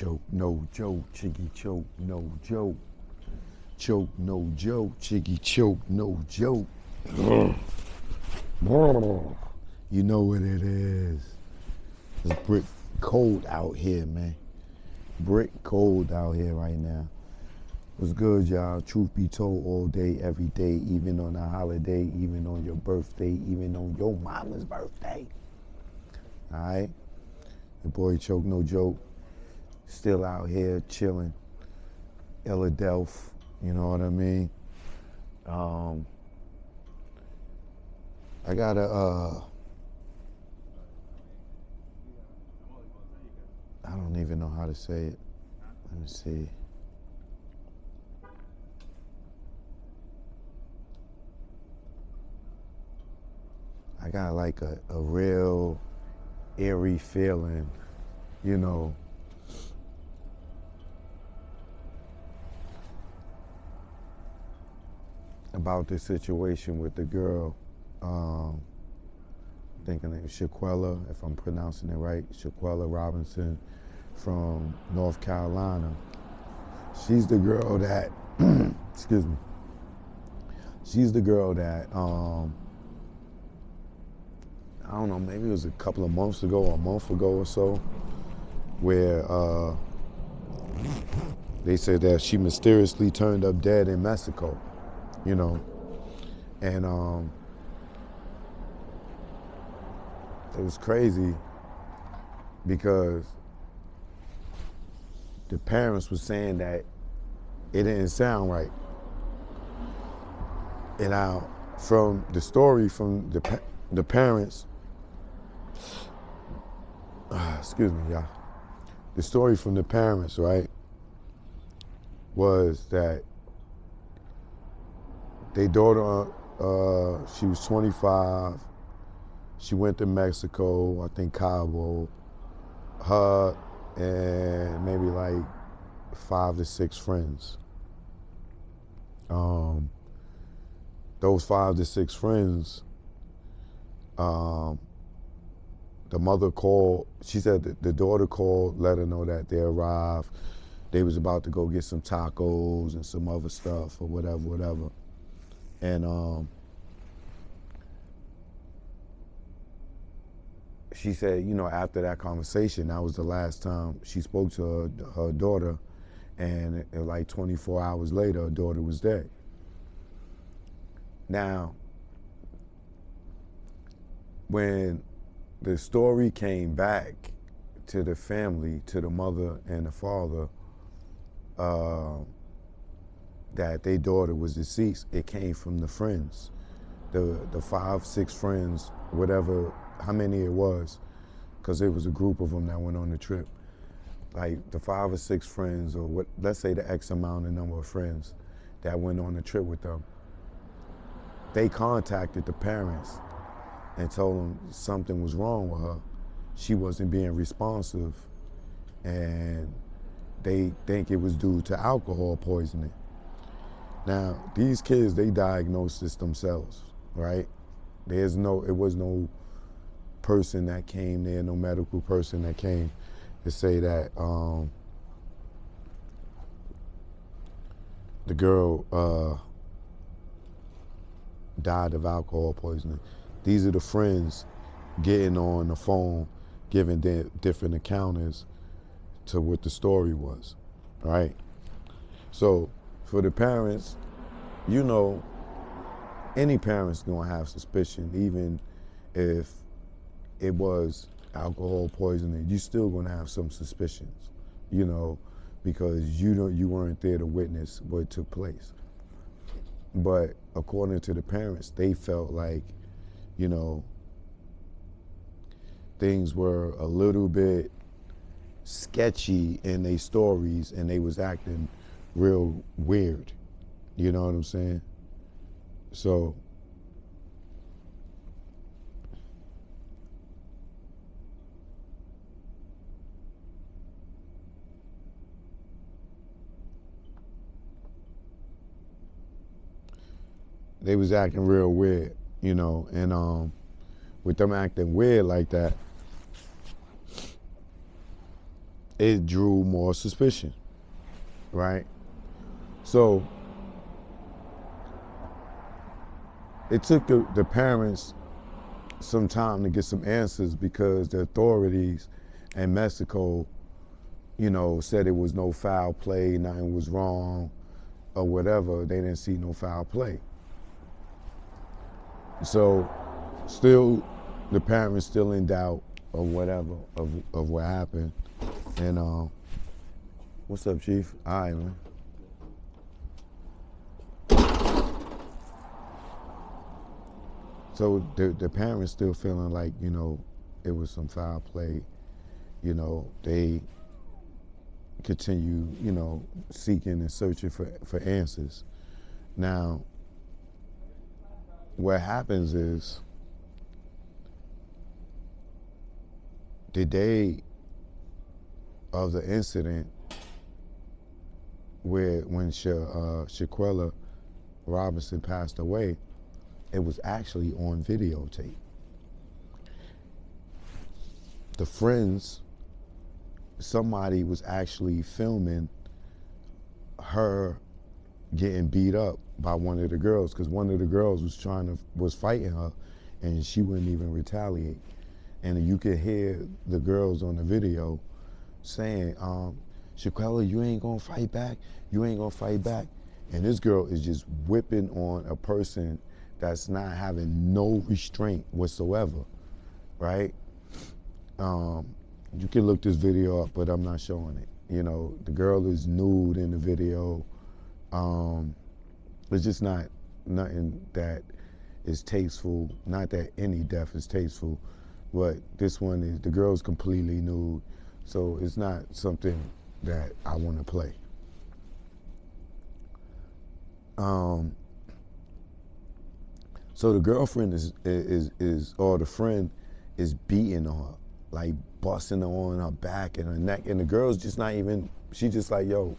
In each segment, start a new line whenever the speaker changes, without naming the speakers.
choke, no joke, Chiggy choke, no joke. Choke, no joke, Chiggy choke, no joke. You know what it is. It's brick cold out here, man. Brick cold out here right now. What's good, y'all? Truth be told, all day, every day, even on a holiday, even on your birthday, even on your mama's birthday. All right? The boy Choke, no joke. Still out here chilling. Philadelphia, you know what I mean? I gotta, I don't even know how to say it. Let me see. I got like a real eerie feeling, you know, about this situation with the girl. I think her name is Shaquella, if I'm pronouncing it right, Shaquella Robinson from North Carolina. She's the girl that, excuse me, she's the girl that, I don't know, maybe it was a couple of months ago or a month ago or so, where they said that she mysteriously turned up dead in Mexico, you know, and it was crazy because the parents were saying that it didn't sound right. And now, from the story from the parents, excuse me, y'all. The story from the parents, right, was that their daughter, she was 25. She went to Mexico, I think Cabo. Her and maybe like 5 to 6 friends. Those 5 to 6 friends, the mother called, she said that the daughter called, let her know that they arrived. They was about to go get some tacos and some other stuff or whatever. And she said, you know, after that conversation, that was the last time she spoke to her daughter, and like 24 hours later, her daughter was dead. Now, when the story came back to the family, to the mother and the father, that their daughter was deceased, it came from the friends, the 5, 6 friends, whatever, how many it was, because it was a group of them that went on the trip. Like the 5 or 6 friends, or what, let's say the X amount of number of friends that went on the trip with them, they contacted the parents and told them something was wrong with her. She wasn't being responsive, and they think it was due to alcohol poisoning. Now, these kids, they diagnosed this themselves, right? It was no person that came there, no medical person that came to say that the girl died of alcohol poisoning. These are the friends getting on the phone, giving different accounters to what the story was, right? So for the parents, you know, any parent's gonna have suspicion, even if it was alcohol poisoning, you're still gonna have some suspicions, you know, because you weren't there to witness what took place. But according to the parents, they felt like, you know, things were a little bit sketchy in their stories, and they was acting real weird. You know what I'm saying? So they was acting real weird, you know, and with them acting weird like that, it drew more suspicion, right? So it took the parents some time to get some answers because the authorities in Mexico, said it was no foul play, nothing was wrong or whatever. They didn't see no foul play. So still, the parents still in doubt or whatever of what happened. And what's up, Chief? All right, man. So the parents still feeling like, it was some foul play. They continue, seeking and searching for answers. Now, what happens is the day of the incident when Shaquella Robinson passed away, it was actually on videotape. The friends, somebody was actually filming her getting beat up by one of the girls, because one of the girls was fighting her and she wouldn't even retaliate. And you could hear the girls on the video saying, Shaquella, you ain't gonna fight back, you ain't gonna fight back. And this girl is just whipping on a person that's not having no restraint whatsoever, right? You can look this video up, but I'm not showing it. The girl is nude in the video. It's just nothing that is tasteful. Not that any death is tasteful, but this one is, the girl's completely nude, so it's not something that I want to play. So the girlfriend is or the friend is beating on her, like busting her on her back and her neck, and the girl's just not even, she just like, yo,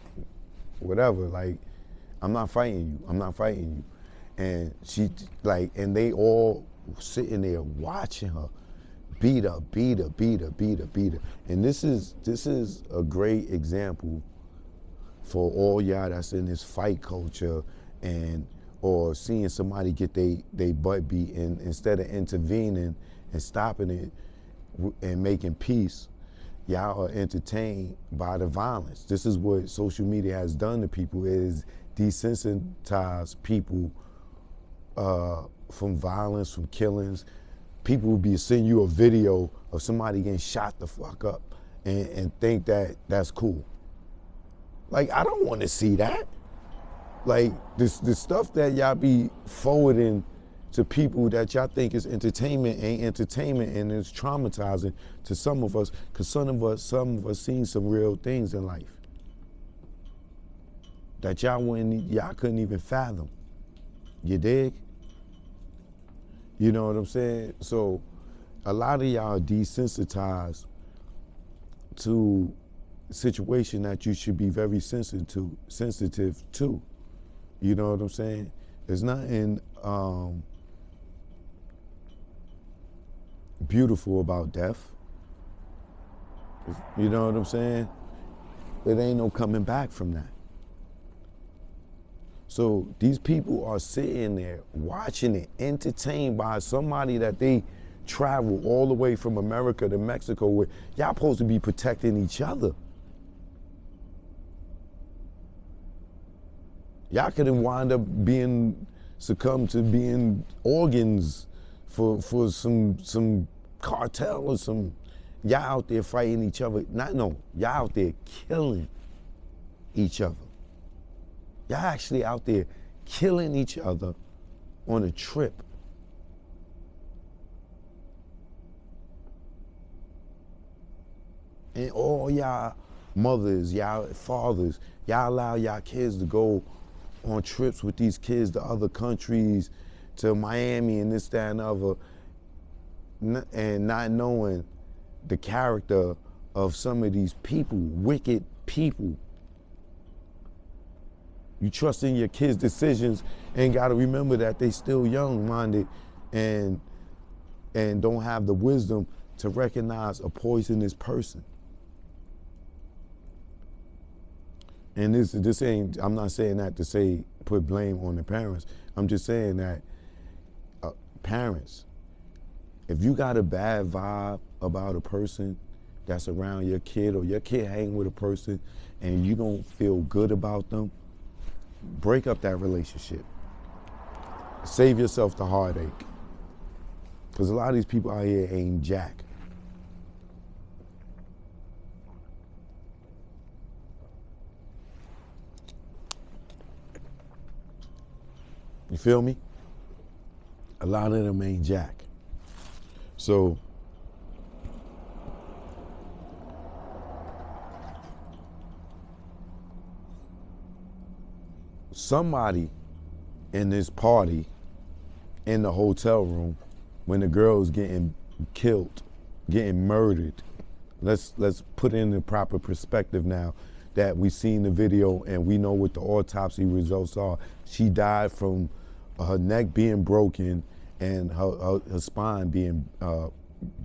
whatever, like, I'm not fighting you. And she and they all sitting there watching her beat her. And this is a great example for all y'all that's in this fight culture or seeing somebody get they butt beat, and instead of intervening and stopping it and making peace, y'all are entertained by the violence. This is what social media has done to people, is desensitize people from violence, from killings. People will be sending you a video of somebody getting shot the fuck up and think that that's cool. Like, I don't want to see that. Like, this stuff that y'all be forwarding to people that y'all think is entertainment ain't entertainment, and it's traumatizing to some of us, because some of us seen some real things in life that y'all couldn't even fathom. You dig? You know what I'm saying? So a lot of y'all are desensitized to a situation that you should be very sensitive to. You know what I'm saying? There's nothing beautiful about death. You know what I'm saying? There ain't no coming back from that. So these people are sitting there watching it, entertained by somebody that they travel all the way from America to Mexico with. Y'all supposed to be protecting each other. Y'all could have wound up succumb to being organs for some cartel or some, y'all out there fighting each other. Y'all out there killing each other. Y'all actually out there killing each other on a trip. And all y'all mothers, y'all fathers, y'all allow y'all kids to go on trips with these kids to other countries, to Miami and this, that, and other, and not knowing the character of some of these people, wicked people. You trust in your kids' decisions and gotta remember that they still young-minded and don't have the wisdom to recognize a poisonous person. And this ain't, I'm not saying that to say put blame on the parents. I'm just saying that parents, if you got a bad vibe about a person that's around your kid, or your kid hang with a person and you don't feel good about them, break up that relationship. Save yourself the heartache. Because a lot of these people out here ain't jack. You feel me? A lot of them ain't jack. So somebody in this party in the hotel room when the girl's getting killed, getting murdered. Let's put it in the proper perspective now that we've seen the video and we know what the autopsy results are. She died from her neck being broken and her spine being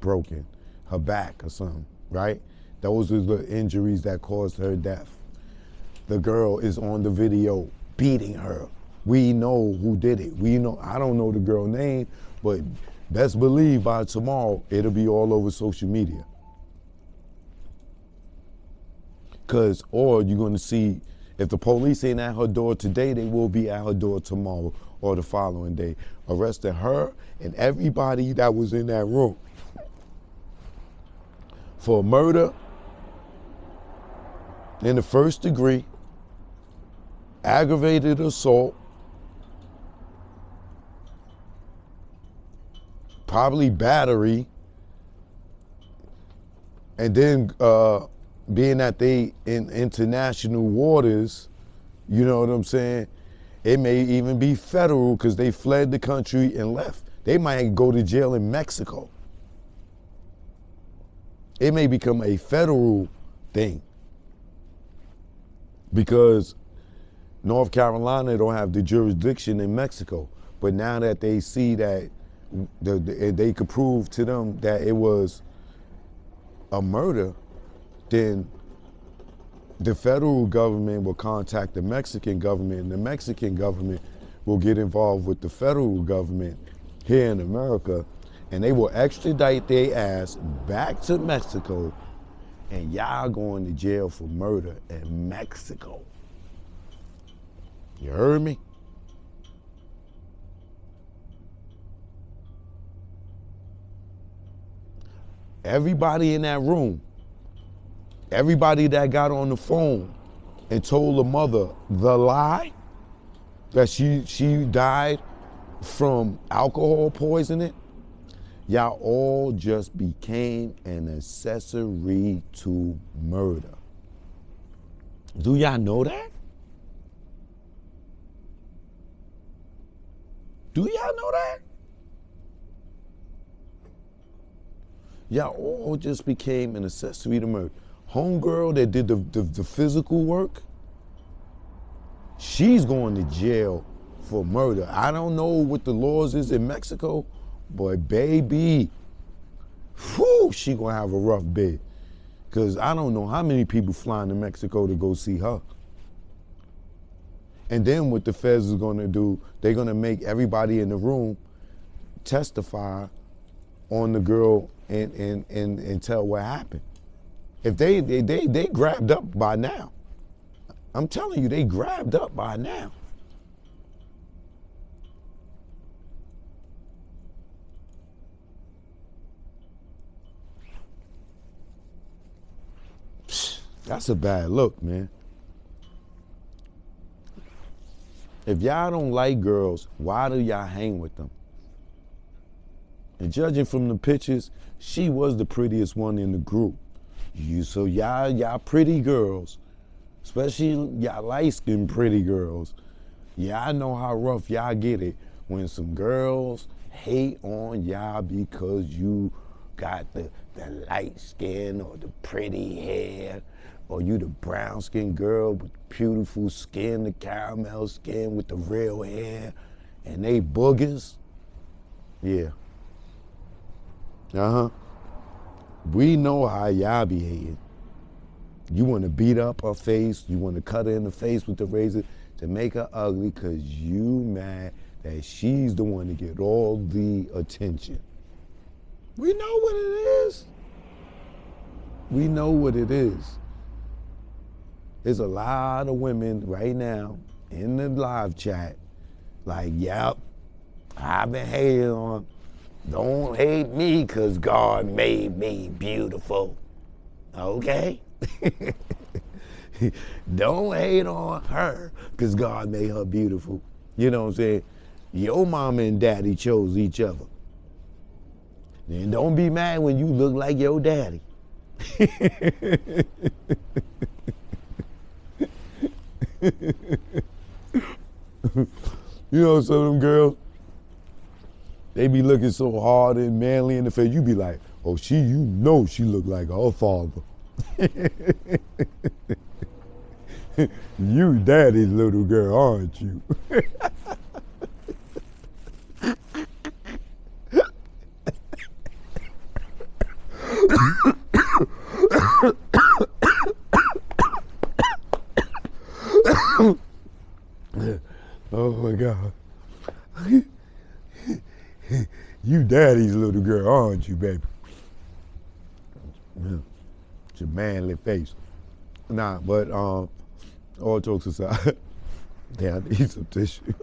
broken, her back or something, right? Those are the injuries that caused her death. The girl is on the video beating her. We know who did it. We know, I don't know the girl's name, but best believe by tomorrow, it'll be all over social media. Or you're gonna see, if the police ain't at her door today, they will be at her door tomorrow or the following day, arresting her and everybody that was in that room for murder in the first degree, aggravated assault, probably battery, and then being that they in international waters, you know what I'm saying? It may even be federal because they fled the country and left. They might go to jail in Mexico. It may become a federal thing because North Carolina don't have the jurisdiction in Mexico. But now that they see that they could prove to them that it was a murder, then the federal government will contact the Mexican government, and the Mexican government will get involved with the federal government here in America, and they will extradite their ass back to Mexico, and y'all going to jail for murder in Mexico. You heard me? Everybody in that room, everybody that got on the phone and told the mother the lie that she died from alcohol poisoning, y'all all just became an accessory to murder. Do y'all know that? Do y'all know that? Y'all all just became an accessory to murder. Homegirl that did the physical work, she's going to jail for murder. I don't know what the laws is in Mexico, but baby, whew, she gonna have a rough bed. Cause I don't know how many people flying to Mexico to go see her. And then what the feds is gonna do, they're gonna make everybody in the room testify on the girl and tell what happened. If they grabbed up by now. I'm telling you, they grabbed up by now. That's a bad look, man. If y'all don't like girls, why do y'all hang with them? And judging from the pictures, she was the prettiest one in the group. So y'all pretty girls, especially y'all light-skinned pretty girls, y'all know how rough y'all get it when some girls hate on y'all because you got the light skin or the pretty hair, or you the brown-skinned girl with beautiful skin, the caramel skin with the real hair, and they boogers. Yeah. Uh-huh. We know how y'all be hating. You want to beat up her face. You want to cut her in the face with the razor to make her ugly because you mad that she's the one to get all the attention. We know what it is. We know what it is. There's a lot of women right now in the live chat like, yep, I've been hating on. Don't hate me because God made me beautiful. Okay? Don't hate on her because God made her beautiful. You know what I'm saying? Your mama and daddy chose each other. And don't be mad when you look like your daddy. You know, some of them girls, they be looking so hard and manly in the face. You be like, oh, you know she look like her father. You daddy's little girl, aren't you? Oh my God. You daddy's little girl, aren't you, baby? It's your manly face. Nah, but all jokes aside, yeah, I need some tissue.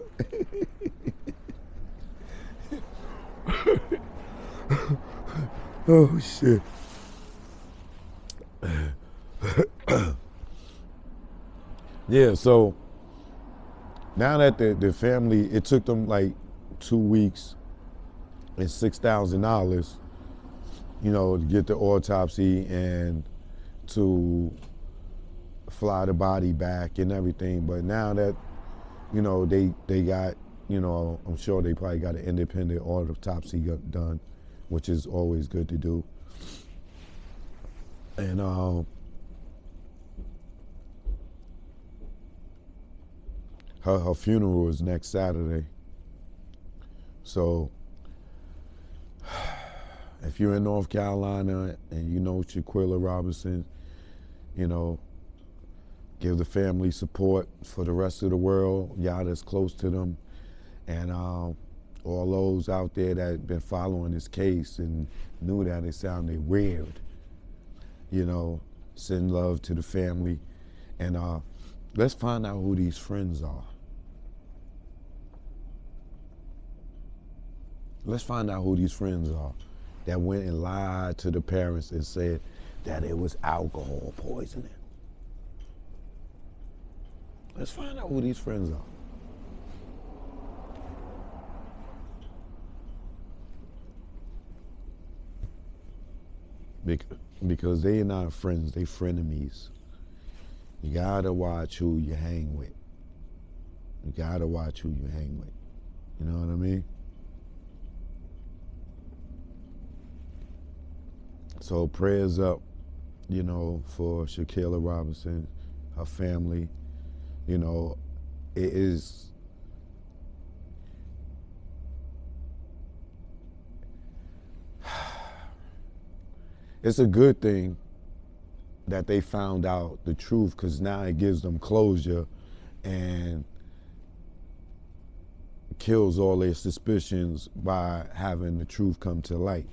Oh shit. Yeah, so now that the family, it took them like 2 weeks and $6,000, you know, to get the autopsy and to fly the body back and everything. But now that, you know, they got, you know, I'm sure they probably got an independent autopsy done, which is always good to do. And her funeral is next Saturday. So if you're in North Carolina and you know Shaquella Robinson, you know, give the family support for the rest of the world, y'all that's close to them. And all those out there that have been following this case and knew that it sounded weird, you know, send love to the family. And let's find out who these friends are. Let's find out who these friends are that went and lied to the parents and said that it was alcohol poisoning. Let's find out who these friends are. Because they are not friends, they frenemies. You gotta watch who you hang with. You gotta watch who you hang with. You know what I mean? So prayers up, you know, for Shaquella Robinson, her family. You know, it is, it's a good thing that they found out the truth, because now it gives them closure and kills all their suspicions by having the truth come to light,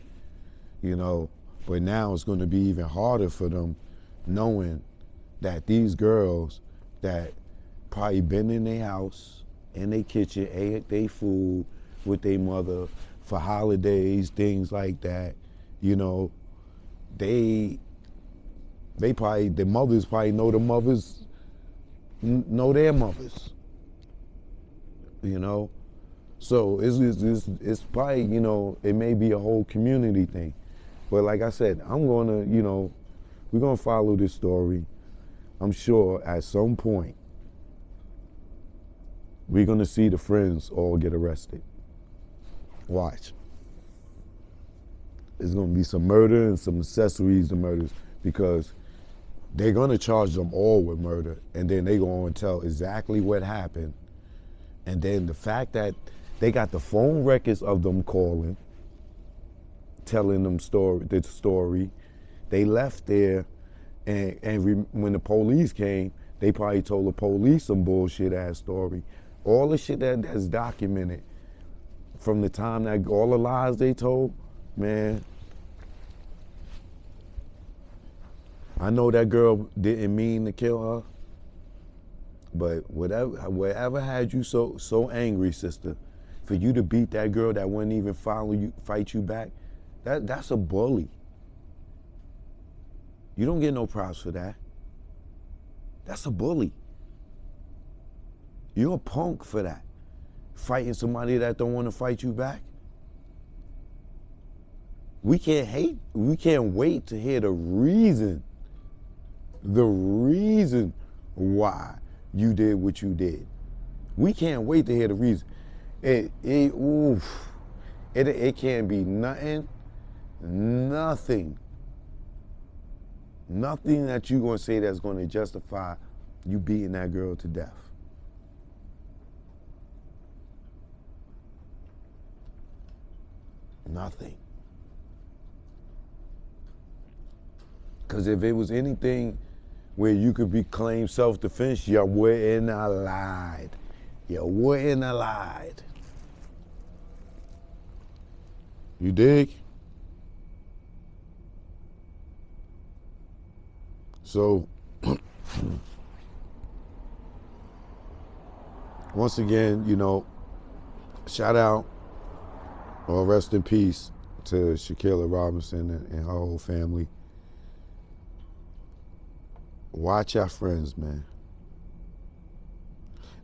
you know. But now it's going to be even harder for them knowing that these girls that probably been in their house, in their kitchen, ate their food with their mother for holidays, things like that, you know, they probably, the mothers probably know the mothers, know their mothers, you know? So it's probably, you know, it may be a whole community thing. But like I said, I'm gonna, you know, we're gonna follow this story. I'm sure at some point, we're gonna see the friends all get arrested. Watch. There's gonna be some murder and some accessories to murders, because they're gonna charge them all with murder, and then they're gonna tell exactly what happened. And then the fact that they got the phone records of them calling, telling them the story. They left there When the police came, they probably told the police some bullshit ass story. All the shit that's documented from the time that all the lies they told, man. I know that girl didn't mean to kill her, but whatever had you so angry, sister, for you to beat that girl that wouldn't even fight you back, that's a bully. You don't get no props for that. That's a bully. You're a punk for that. Fighting somebody that don't want to fight you back. We can't wait to hear the reason why you did what you did. We can't wait to hear the reason. It can't be nothing that you're gonna say that's gonna justify you beating that girl to death. Nothing. Because if it was anything where you could be claimed self-defense, you wouldn't have lied. You wouldn't have lied. You dig? So, once again, shout out or rest in peace to Shaquella Robinson and her whole family. Watch our friends, man.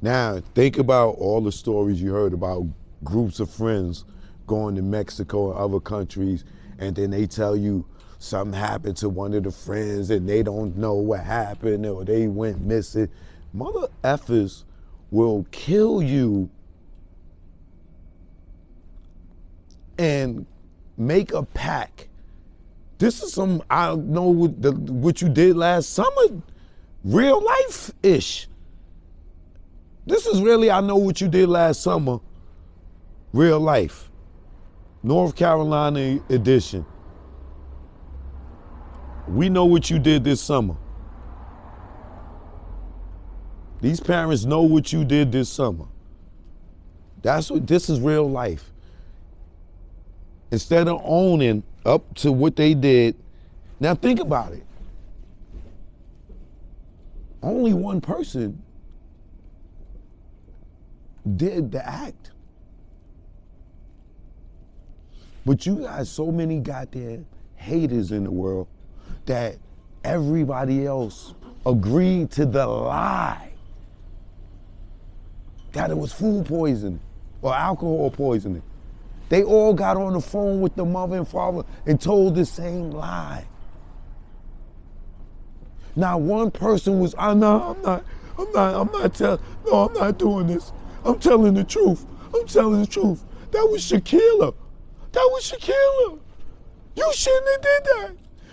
Now, think about all the stories you heard about groups of friends going to Mexico and other countries, and then they tell you something happened to one of the friends and they don't know what happened or they went missing. Mother effers will kill you and make a pact. This is I don't know what you did last summer, real life-ish. This is really, I know what you did last summer, real life. North Carolina edition. We know what you did this summer. These parents know what you did this summer. This is real life. Instead of owning up to what they did, now think about it. Only one person did the act. But you got so many goddamn haters in the world that everybody else agreed to the lie that it was food poisoning or alcohol poisoning. They all got on the phone with the mother and father and told the same lie. Now one person was, I'm not doing this. I'm telling the truth. That was Shaquella. You shouldn't have did that.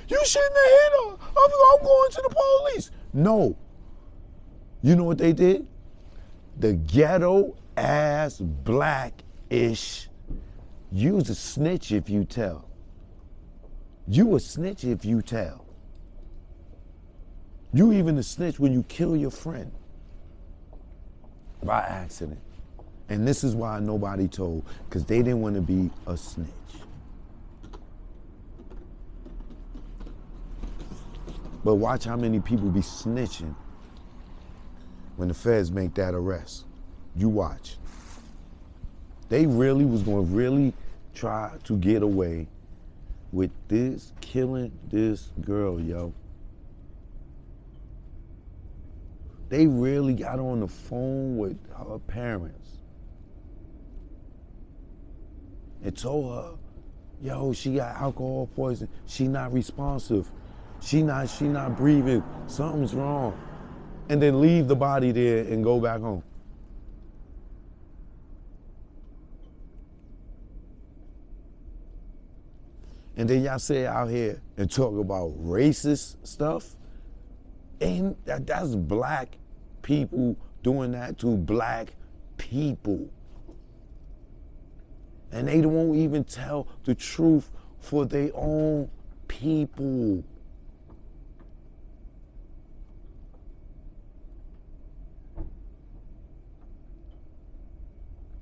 You shouldn't have hit her. I'm going to the police. No. You know what they did? The ghetto ass black-ish. You's a snitch if you tell. You a snitch if you tell. You even a snitch when you kill your friend by accident. And this is why nobody told, because they didn't want to be a snitch. But watch how many people be snitching when the feds make that arrest. You watch. They really was going to really try to get away with this, killing this girl, yo. They really got on the phone with her parents and told her, yo, she got alcohol poisoning. She not responsive. She not breathing. Something's wrong. And then leave the body there and go back home. And then y'all sit out here and talk about racist stuff. And that's black people doing that to black people. And they won't even tell the truth for their own people.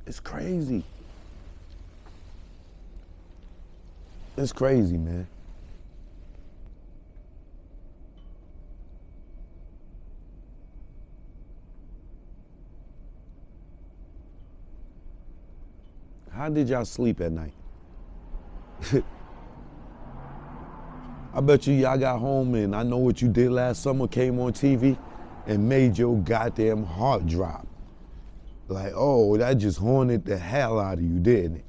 It's crazy. It's crazy, man. How did y'all sleep at night? I bet y'all got home and I know what you did last summer, came on TV and made your goddamn heart drop. Like, oh, that just haunted the hell out of you, didn't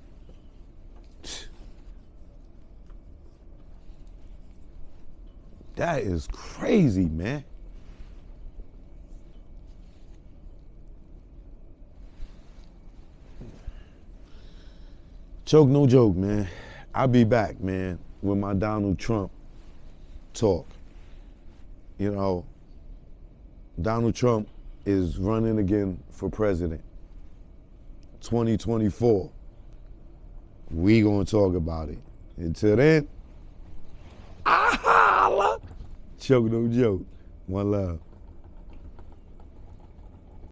it? That is crazy, man. Choke, no joke, man. I'll be back, man, with my Donald Trump talk. You know, Donald Trump is running again for president. 2024. We gonna talk about it. Until then, I holla. Choke, no joke. One love.